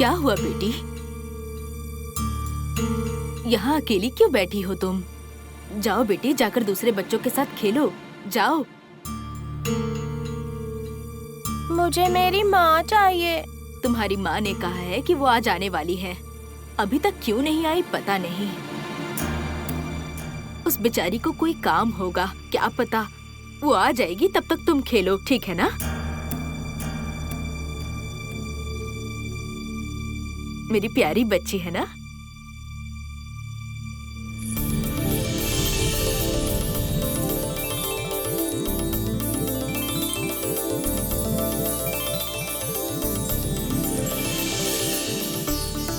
क्या हुआ बेटी? यहाँ अकेली क्यों बैठी हो तुम? जाओ बेटी, जाकर दूसरे बच्चों के साथ खेलो, जाओ। मुझे मेरी माँ चाहिए। तुम्हारी माँ ने कहा है कि वो आज आने वाली है। अभी तक क्यों नहीं आई पता नहीं। उस बेचारी को कोई काम होगा, क्या पता। वो आ जाएगी, तब तक तुम खेलो, ठीक है ना? मेरी प्यारी बच्ची है ना?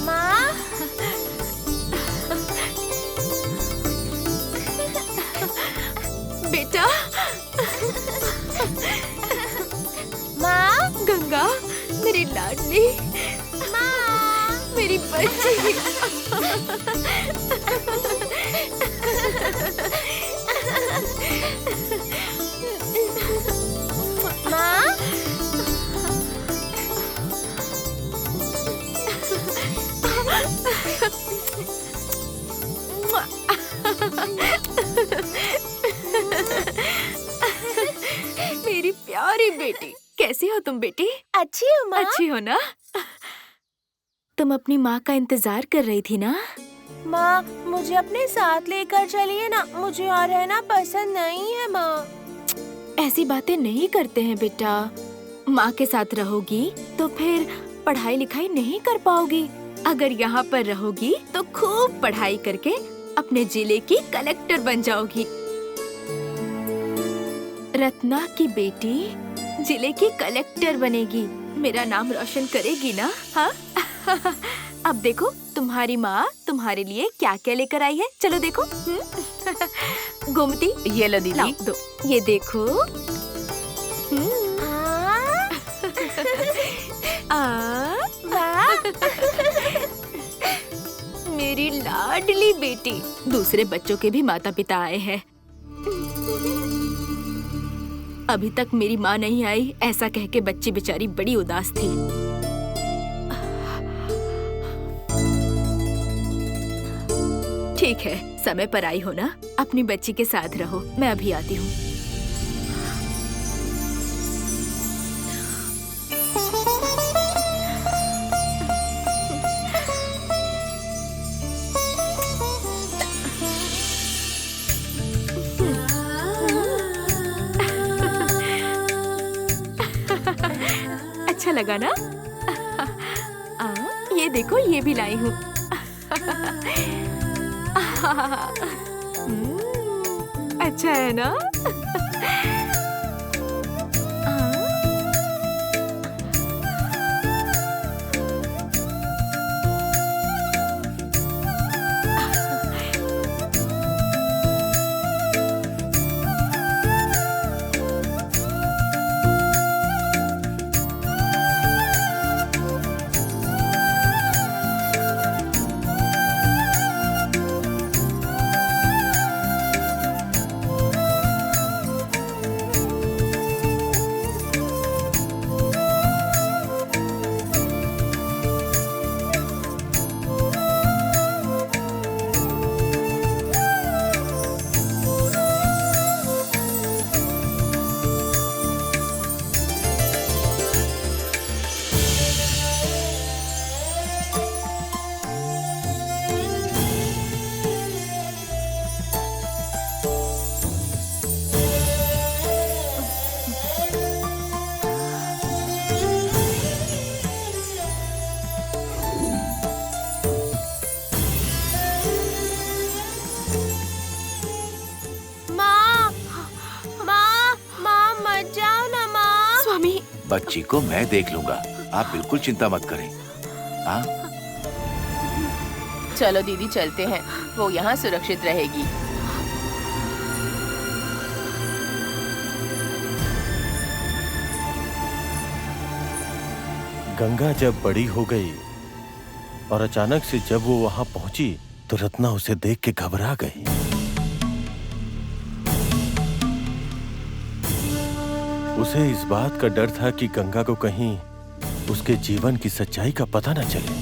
माँ, बेटा। माँ, गंगा, मेरी लाडली, माँ, मेरी बच्ची। माँ। मेरी प्यारी बेटी, कैसी हो तुम बेटी? अच्छी हूँ माँ। अच्छी हो ना? तुम अपनी माँ का इंतजार कर रही थी ना? माँ, मुझे अपने साथ लेकर चलिए ना, मुझे यहाँ रहना पसंद नहीं है माँ। ऐसी बातें नहीं करते हैं बेटा। माँ के साथ रहोगी तो फिर पढ़ाई लिखाई नहीं कर पाओगी। अगर यहाँ पर रहोगी तो खूब पढ़ाई करके अपने जिले की कलेक्टर बन जाओगी। रत्ना की बेटी जिले की कलेक्टर बनेगी, मेरा नाम रोशन करेगी ना? हाँ? अब देखो तुम्हारी माँ तुम्हारे लिए क्या क्या लेकर आई है, चलो देखो। गोमती, ये लो दीदी। लाओ, दो, ये देखो। वाह। मेरी लाडली बेटी। दूसरे बच्चों के भी माता पिता आए हैं। अभी तक मेरी माँ नहीं आई, ऐसा कह के बच्ची बेचारी बड़ी उदास थी। ठीक है, समय पर आई हो ना, अपनी बच्ची के साथ रहो, मैं अभी आती हूँ। अच्छा लगा ना? ये देखो, ये भी लाई हूँ। अच्छा है ना? बच्ची को मैं देख लूंगा, आप बिल्कुल चिंता मत करें। हाँ? चलो दीदी चलते हैं, वो यहाँ सुरक्षित रहेगी। गंगा जब बड़ी हो गई और अचानक से जब वो वहां पहुंची तो रत्ना उसे देख के घबरा गई। उसे इस बात का डर था कि गंगा को कहीं उसके जीवन की सच्चाई का पता न चले।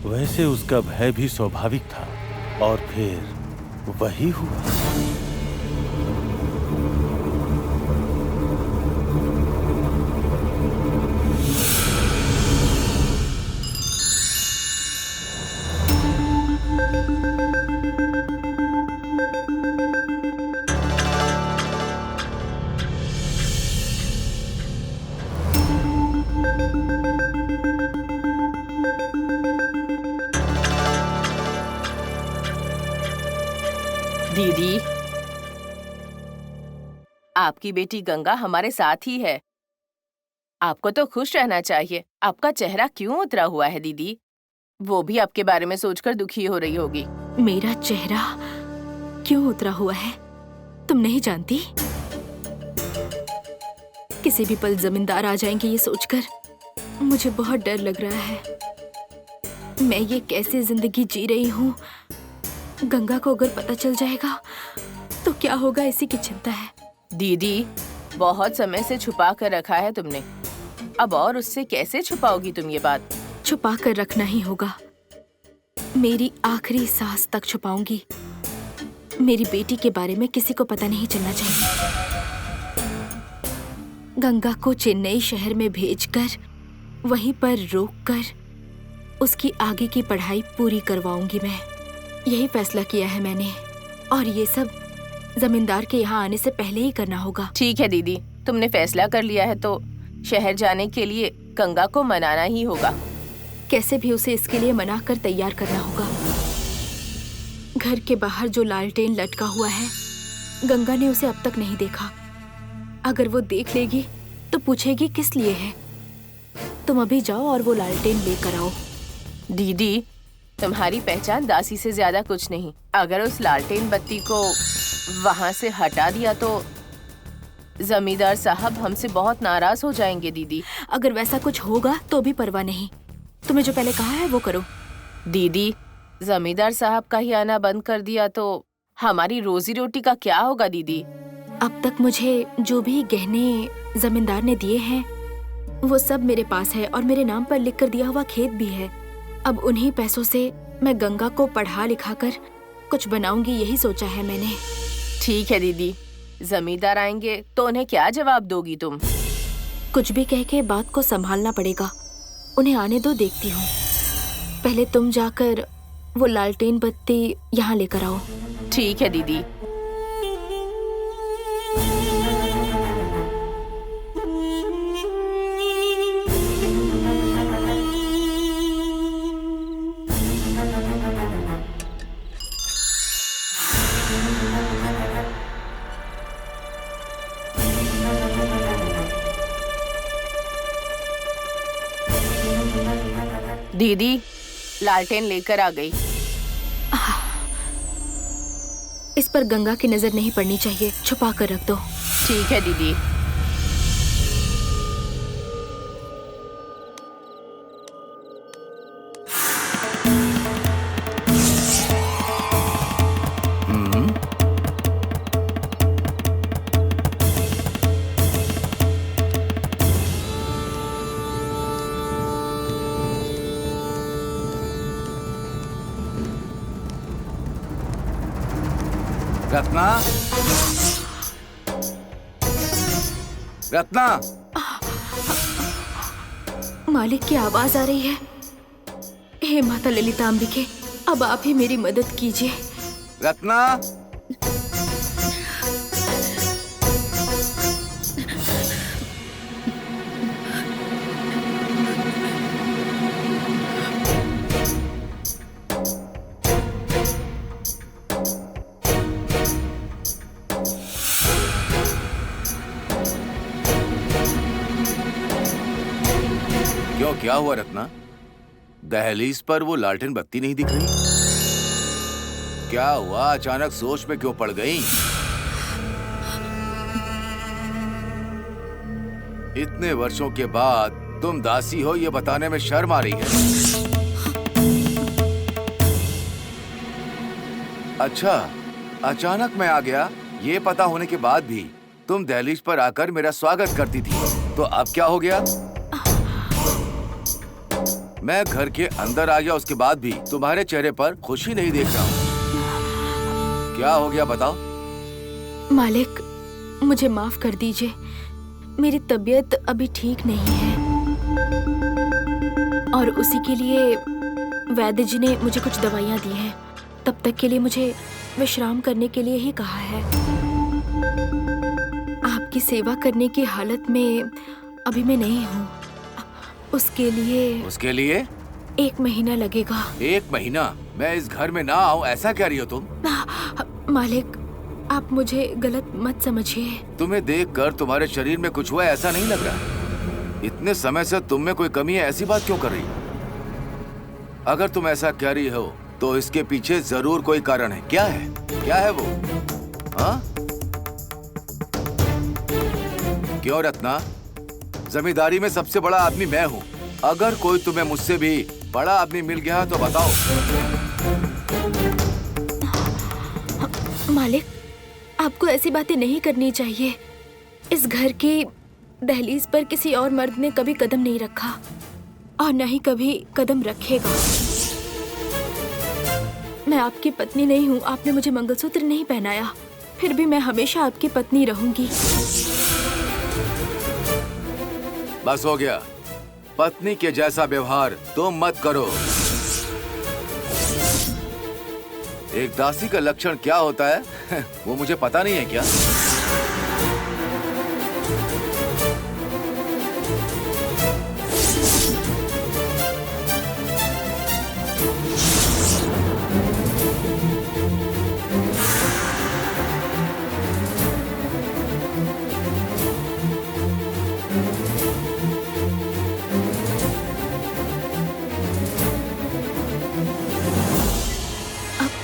वैसे उसका भय भी स्वाभाविक था और फिर वही हुआ। दीदी, आपकी बेटी गंगा हमारे साथ ही है। आपको तो खुश रहना चाहिए। आपका चेहरा क्यों उतरा हुआ है दीदी? वो भी आपके बारे में सोचकर दुखी हो रही होगी। मेरा चेहरा क्यों उतरा हुआ है तुम नहीं जानती? किसी भी पल जमींदार आ जाएंगे ये सोचकर मुझे बहुत डर लग रहा है। मैं ये कैसे जिंदगी जी रही हूँ, गंगा को अगर पता चल जाएगा तो क्या होगा, इसी की चिंता है। दीदी, बहुत समय से छुपा कर रखा है तुमने, अब और उससे कैसे छुपाओगी तुम ये बात? छुपा कर रखना ही होगा। मेरी आखिरी सांस तक छुपाऊंगी। मेरी बेटी के बारे में किसी को पता नहीं चलना चाहिए। गंगा को चेन्नई शहर में भेजकर वहीं पर रोककर उसकी आगे की पढ़ाई पूरी करवाऊंगी मैं। यही फैसला किया है मैंने और ये सब जमींदार के यहाँ आने से पहले ही करना होगा। ठीक है दीदी, तुमने फैसला कर लिया है तो शहर जाने के लिए गंगा को मनाना ही होगा। कैसे भी उसे इसके लिए मना कर तैयार करना होगा। घर के बाहर जो लालटेन लटका हुआ है, गंगा ने उसे अब तक नहीं देखा। अगर वो देख लेगी तो पूछेगी किस लिए है। तुम अभी जाओ और वो लालटेन लेकर आओ। दीदी, तुम्हारी पहचान दासी से ज्यादा कुछ नहीं। अगर उस लालटेन बत्ती को वहाँ से हटा दिया तो जमींदार साहब हमसे बहुत नाराज हो जाएंगे दीदी। अगर वैसा कुछ होगा तो भी परवाह नहीं। तुम्हें जो पहले कहा है वो करो। दीदी, जमींदार साहब का ही आना बंद कर दिया तो हमारी रोजी रोटी का क्या होगा दीदी? अब तक मुझे जो भी गहने जमींदार ने दिए हैं वो सब मेरे पास है और मेरे नाम पर लिख कर दिया हुआ खेत भी है। अब उन्हीं पैसों से मैं गंगा को पढ़ा लिखा कर कुछ बनाऊंगी, यही सोचा है मैंने। ठीक है दीदी, जमींदार आएंगे तो उन्हें क्या जवाब दोगी तुम? कुछ भी कह के बात को संभालना पड़ेगा। उन्हें आने दो, देखती हूँ। पहले तुम जाकर वो लालटेन बत्ती यहाँ लेकर आओ। ठीक है दीदी। दीदी, लालटेन लेकर आ गई। इस पर गंगा की नजर नहीं पड़नी चाहिए, छुपा कर रख दो। ठीक है दीदी। रत्ना, रत्ना, मालिक की आवाज आ रही है। हे माता ललिता अंबिके, अब आप ही मेरी मदद कीजिए। रत्ना, क्यों, क्या हुआ रत्ना? दहलीज पर वो लालटेन बत्ती नहीं दिख रही? क्या हुआ, अचानक सोच में क्यों पड़ गई? इतने वर्षों के बाद तुम दासी हो ये बताने में शर्म आ रही है। अच्छा, अचानक मैं आ गया ये पता होने के बाद भी तुम दहलीज पर आकर मेरा स्वागत करती थी, तो अब क्या हो गया? मैं घर के अंदर आ गया उसके बाद भी तुम्हारे चेहरे पर खुशी नहीं देख रहा हूँ। क्या हो गया बताओ। मालिक, मुझे माफ कर दीजिए, मेरी तबीयत अभी ठीक नहीं है और उसी के लिए वैद्य जी ने मुझे कुछ दवाइयाँ दी हैं। तब तक के लिए मुझे विश्राम करने के लिए ही कहा है। आपकी सेवा करने की हालत में अभी मैं नहीं हूँ। उसके लिए 1 महीना लगेगा। 1 महीना? मैं इस घर में ना आऊँ ऐसा कह रही हो तुम? मालिक, आप मुझे गलत मत समझिए। तुम्हें देखकर तुम्हारे शरीर में कुछ हुआ ऐसा नहीं लग रहा। इतने समय से तुम में कोई कमी है ऐसी बात क्यों कर रही हो? अगर तुम ऐसा कह रही हो तो इसके पीछे जरूर कोई कारण है। क्या है वो? हाँ? क्यों रत्ना? जमींदारी में सबसे बड़ा आदमी मैं हूँ। अगर कोई तुम्हें मुझसे भी बड़ा आदमी मिल गया तो बताओ। मालिक, आपको ऐसी बातें नहीं करनी चाहिए। इस घर की दहलीज पर किसी और मर्द ने कभी कदम नहीं रखा और न ही कभी कदम रखेगा। मैं आपकी पत्नी नहीं हूँ, आपने मुझे मंगलसूत्र नहीं पहनाया, फिर भी मैं हमेशा आपकी पत्नी रहूंगी। बस हो गया। पत्नी के जैसा व्यवहार तुम मत करो। एक दासी का लक्षण क्या होता है वो मुझे पता नहीं है क्या?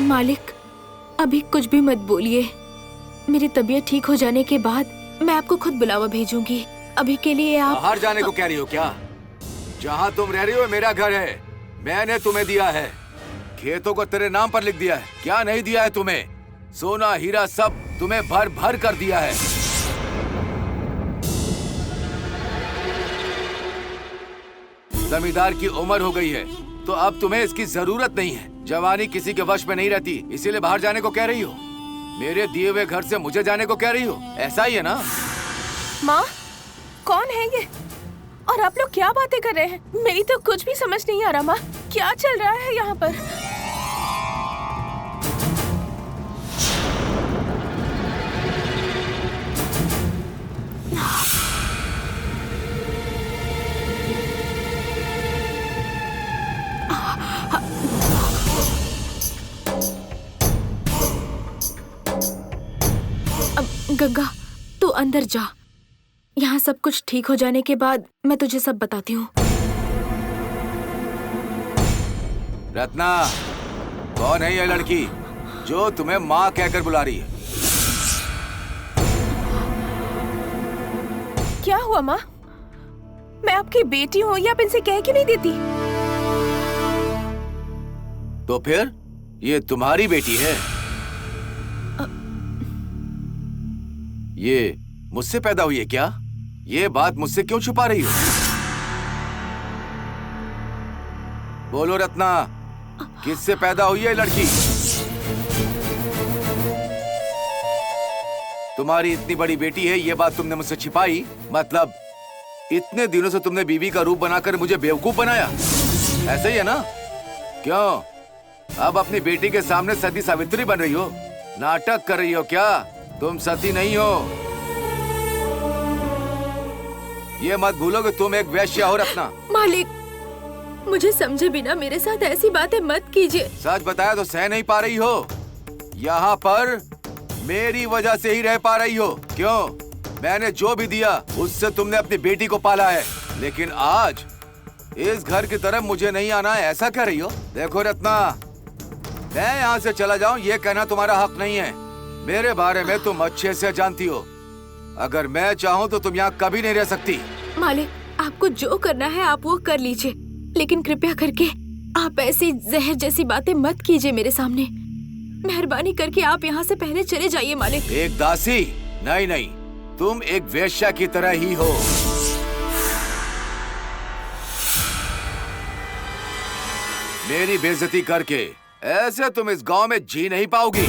मालिक, अभी कुछ भी मत बोलिए। मेरी तबीयत ठीक हो जाने के बाद मैं आपको खुद बुलावा भेजूंगी। अभी के लिए आप बाहर जाने को कह रही हो क्या? जहाँ तुम रह रही हो मेरा घर है, मैंने तुम्हें दिया है। खेतों को तेरे नाम पर लिख दिया है। क्या नहीं दिया है तुम्हें? सोना हीरा सब तुम्हें भर भर कर दिया है। जमींदार की उम्र हो गई है तो अब तुम्हें इसकी जरूरत नहीं है। जवानी किसी के वश में नहीं रहती, इसीलिए बाहर जाने को कह रही हो। मेरे दिए हुए घर से मुझे जाने को कह रही हो, ऐसा ही है ना? माँ, कौन है ये? और आप लोग क्या बातें कर रहे हैं? मेरी तो कुछ भी समझ नहीं आ रहा। माँ, क्या चल रहा है यहाँ पर? गंगा, तू अंदर जा। यहाँ सब कुछ ठीक हो जाने के बाद मैं तुझे सब बताती हूँ। रत्ना, कौन है ये लड़की जो तुम्हें माँ कहकर बुला रही है? क्या हुआ माँ? मैं आपकी बेटी हूँ, या आप इनसे कह के नहीं देती? तो फिर ये तुम्हारी बेटी है? ये मुझसे पैदा हुई है क्या? ये बात मुझसे क्यों छुपा रही हो? बोलो रत्ना, किससे पैदा हुई है लड़की? तुम्हारी इतनी बड़ी बेटी है, ये बात तुमने मुझसे छिपाई? मतलब इतने दिनों से तुमने बीवी का रूप बनाकर मुझे बेवकूफ बनाया, ऐसे ही है ना? क्यों अब अपनी बेटी के सामने सती सावित्री बन रही हो? नाटक कर रही हो क्या? तुम सती नहीं हो। ये मत भूलो कि तुम एक वेश्या हो रत्ना। मालिक, मुझे समझे बिना मेरे साथ ऐसी बातें मत कीजिए। सच बताया तो सह नहीं पा रही हो। यहाँ पर मेरी वजह से ही रह पा रही हो। क्यों? मैंने जो भी दिया उससे तुमने अपनी बेटी को पाला है, लेकिन आज इस घर की तरफ मुझे नहीं आना है, ऐसा कह रही हो? देखो रत्ना, मैं यहाँ से चला जाऊँ ये कहना तुम्हारा हक नहीं है। मेरे बारे में तुम अच्छे से जानती हो। अगर मैं चाहूँ तो तुम यहाँ कभी नहीं रह सकती। मालिक, आपको जो करना है आप वो कर लीजिए, लेकिन कृपया करके आप ऐसी जहर जैसी बातें मत कीजिए मेरे सामने। मेहरबानी करके आप यहाँ से पहले चले जाइए मालिक। एक दासी? नहीं नहीं, तुम एक वेश्या की तरह ही हो। मेरी बेइज्जती करके ऐसे तुम इस गांव में जी नहीं पाओगी।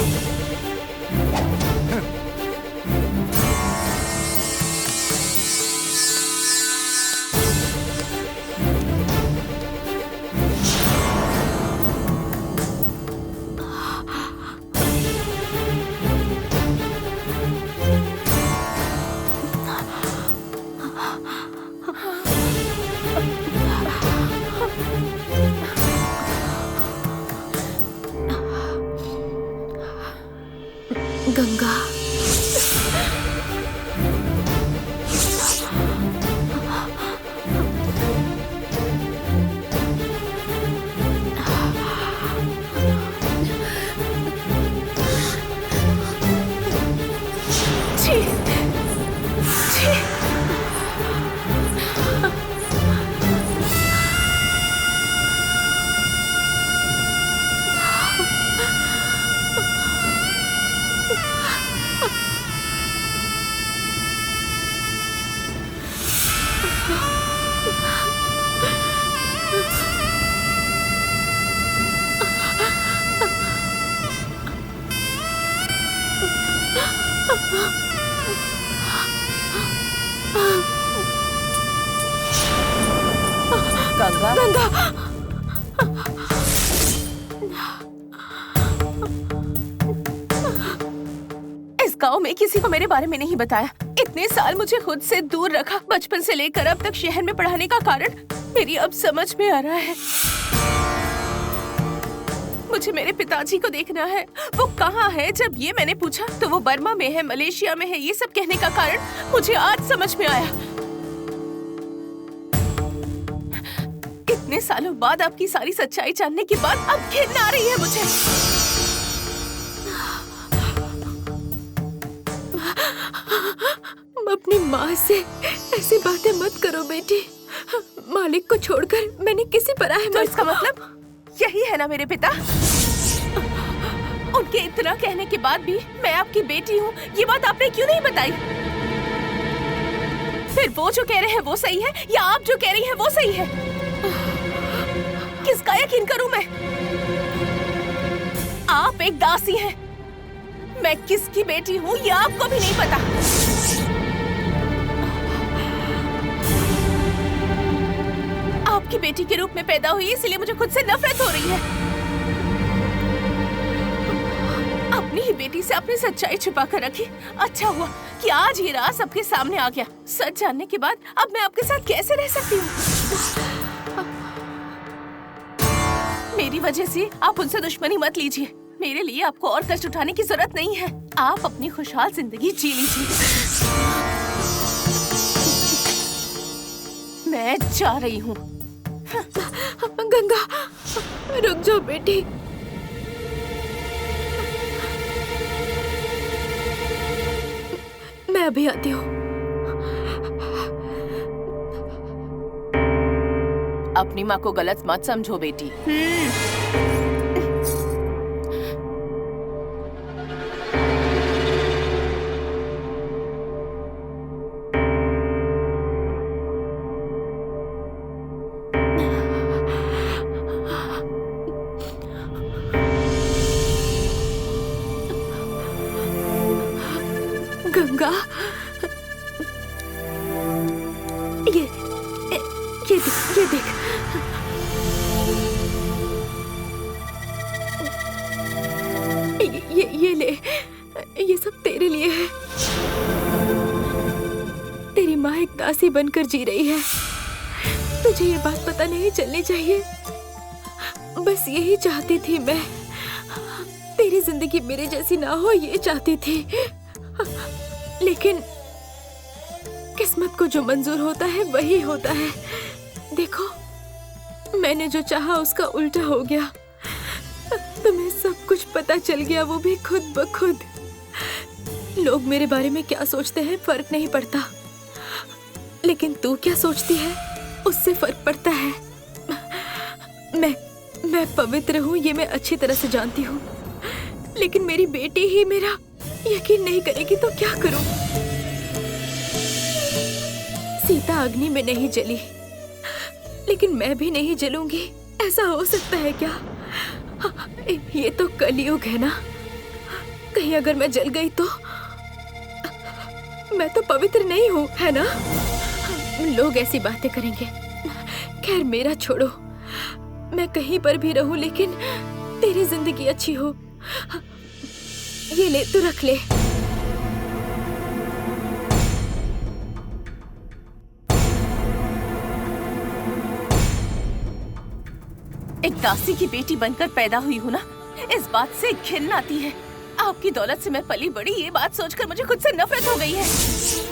गंगा, छी, छी। गंगा, इस गांव में किसी को मेरे बारे में नहीं बताया। इतने साल मुझे खुद से दूर रखा, बचपन से लेकर अब तक शहर में पढ़ाने का कारण मेरी अब समझ में आ रहा है। मुझे मेरे पिताजी को देखना है, वो कहाँ है। जब ये मैंने पूछा तो वो बर्मा में है, मलेशिया में है। ये सब कहने का कारण मुझे आज समझ में आया। इतने सालों बाद आपकी सारी सच्चाई जानने के बाद अब घिन आ रही है मुझे। अपनी माँ से ऐसी बातें मत करो बेटी। मालिक को छोड़कर मैंने किसी पराये तो इसका मतलब यही है ना मेरे पिता? उनके इतना कहने के बाद भी मैं आपकी बेटी हूँ, ये बात आपने क्यों नहीं बताई? फिर वो जो कह रहे हैं वो सही है या आप जो कह रही हैं वो सही है? किसका यकीन करूं मैं? आप एक दासी हैं। मैं किसकी बेटी हूँ ये आपको भी नहीं पता। आपकी बेटी के रूप में पैदा हुई इसलिए मुझे खुद से नफरत हो रही है। अपनी ही बेटी से अपनी सच्चाई छुपा कर रखी। अच्छा हुआ कि आज ये राज सबके सामने आ गया। सच जानने के बाद अब मैं आपके साथ कैसे रह सकती हूँ? मेरी वजह से आप उनसे दुश्मनी मत लीजिए। मेरे लिए आपको और कष्ट उठाने की जरूरत नहीं है। आप अपनी खुशहाल जिंदगी जी लीजिए। मैं जा रही हूँ। गंगा, रुक जाओ बेटी। मैं अभी आती हूँ। अपनी माँ को गलत मत समझो बेटी। गंगा, ये देख। ये ले, ये सब तेरे लिए है। तेरी माँ एक दासी बनकर जी रही है। तुझे ये बात पता नहीं चलनी चाहिए। बस यही चाहती थी मैं। तेरी जिंदगी मेरे जैसी ना हो, ये चाहती थी। लेकिन किस्मत को जो मंजूर होता है वही होता है। देखो, मैंने जो चाहा उसका उल्टा हो गया। तुम्हें सब कुछ पता चल गया, वो भी खुद ब खुद। लोग मेरे बारे में क्या सोचते हैं फर्क नहीं पड़ता, लेकिन तू क्या सोचती है उससे फर्क पड़ता है। मैं पवित्र हूँ, ये मैं अच्छी तरह से जानती हूँ। लेकिन मेरी बेटी ही मेरा यकीन नहीं करेगी तो क्या करूं? सीता अग्नि में नहीं जली, लेकिन मैं भी नहीं जलूंगी ऐसा हो सकता है क्या? ये तो कलयुग है ना। कहीं अगर मैं जल गई तो मैं तो पवित्र नहीं हूँ, है ना? लोग ऐसी बातें करेंगे। खैर मेरा छोड़ो, मैं कहीं पर भी रहूं लेकिन तेरी जिंदगी अच्छी हो। ये ले, तू रख ले। एक दासी की बेटी बनकर पैदा हुई हूँ ना, इस बात से घिन आती है। आपकी दौलत से मैं पली बड़ी, ये बात सोचकर मुझे खुद से नफरत हो गई है।